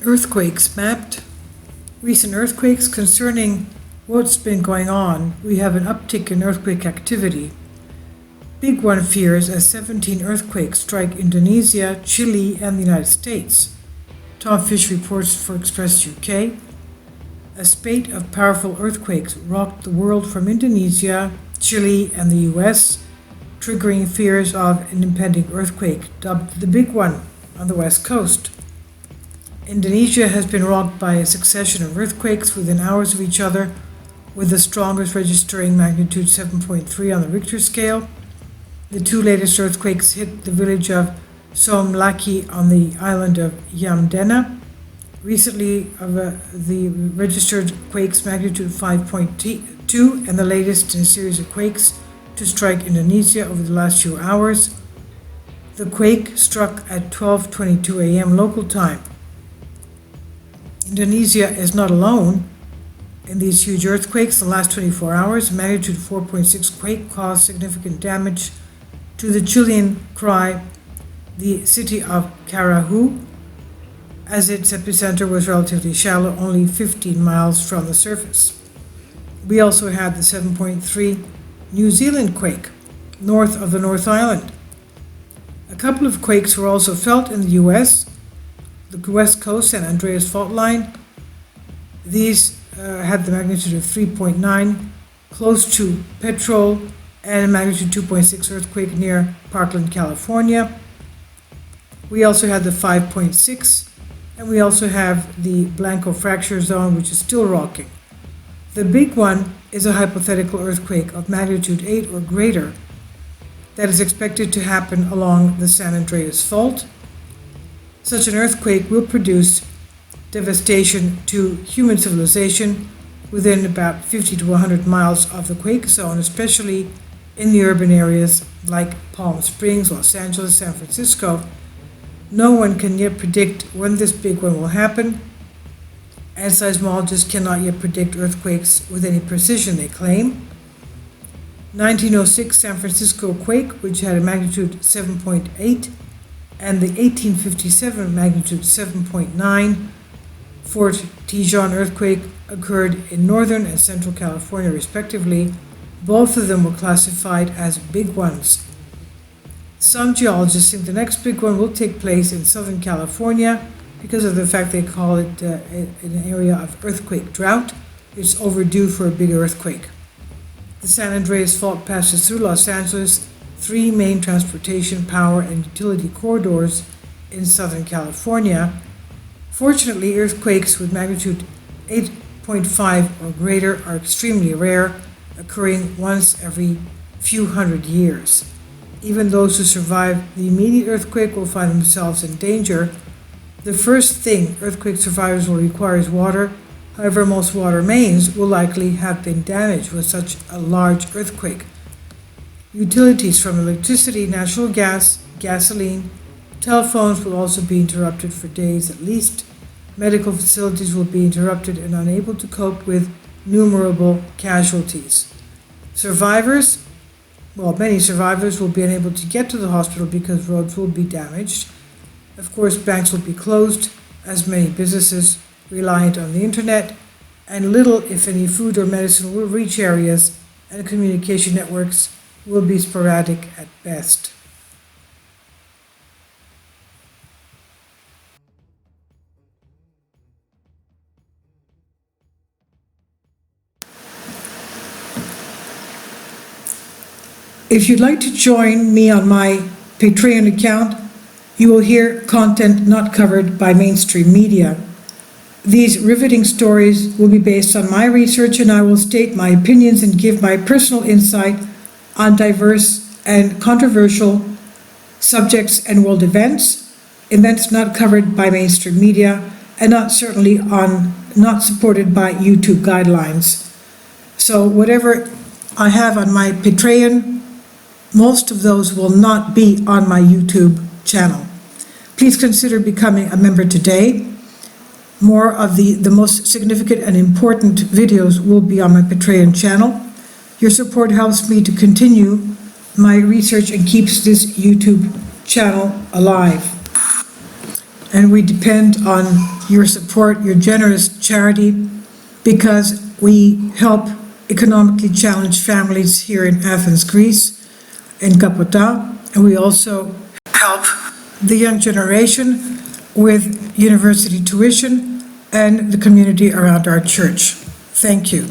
Earthquakes mapped. Recent earthquakes. Concerning what's been going on, we have an uptick in earthquake activity. Big one fears as 17 earthquakes strike Indonesia, Chile, and the United States. Tom Fish reports for Express UK. A spate of powerful earthquakes rocked the world from Indonesia, Chile, and the US, triggering fears of an impending earthquake, dubbed the Big One, on the west coast. Indonesia has been rocked by a succession of earthquakes within hours of each other, with the strongest registering magnitude 7.3 on the Richter scale. The two latest earthquakes hit the village of Somlaki on the island of Yamdena. Recently, the registered quakes magnitude 5.2 and the latest in a series of quakes to strike Indonesia over the last few hours. The quake struck at 12:22 a.m. local time. Indonesia is not alone in these huge earthquakes. In the last 24 hours, a magnitude 4.6 quake caused significant damage to the Chilean the city of Carahu, as its epicenter was relatively shallow, only 15 miles from the surface. We also had the 7.3 New Zealand quake, north of the North Island. A couple of quakes were also felt in the US, the West Coast San Andreas fault line. These had the magnitude of 3.9, close to Petrol, and a magnitude 2.6 earthquake near Parkland, California. We also had the 5.6, and we also have the Blanco fracture zone, which is still rocking. The big one is a hypothetical earthquake of magnitude 8 or greater that is expected to happen along the San Andreas fault. Such an earthquake will produce devastation to human civilization within about 50 to 100 miles of the quake zone, especially in the urban areas like Palm Springs, Los Angeles, San Francisco. No one can yet predict when this big one will happen, and seismologists cannot yet predict earthquakes with any precision, they claim. 1906 San Francisco quake, which had a magnitude 7.8, and the 1857 magnitude 7.9 Fort Tejon earthquake occurred in northern and central California, respectively. Both of them were classified as big ones. Some geologists think the next big one will take place in Southern California because of the fact they call it an area of earthquake drought. It's overdue for a big earthquake. The San Andreas fault passes through Los Angeles, three main transportation, power, and utility corridors in Southern California. Fortunately, earthquakes with magnitude 8.5 or greater are extremely rare, occurring once every few hundred years. Even those who survive the immediate earthquake will find themselves in danger. The first thing earthquake survivors will require is water. However, most water mains will likely have been damaged with such a large earthquake. Utilities from electricity, natural gas, gasoline, telephones will also be interrupted for days at least. Medical facilities will be interrupted and unable to cope with numerable casualties. Many survivors will be unable to get to the hospital because roads will be damaged. Of course, banks will be closed, as many businesses reliant on the internet, and little, if any, food or medicine will reach areas, and communication networks will be sporadic at best. If you'd like to join me on my Patreon account, you will hear content not covered by mainstream media. These riveting stories will be based on my research, and I will state my opinions and give my personal insight on diverse and controversial subjects and world events not covered by mainstream media, and not supported by YouTube guidelines. So whatever I have on my Patreon, most of those will not be on my YouTube channel. Please consider becoming a member today. More of the most significant and important videos will be on my Patreon channel. Your support helps me to continue my research and keeps this YouTube channel alive. And we depend on your support, your generous charity, because we help economically challenged families here in Athens, Greece, in Kapota, and we also help the young generation with university tuition and the community around our church. Thank you.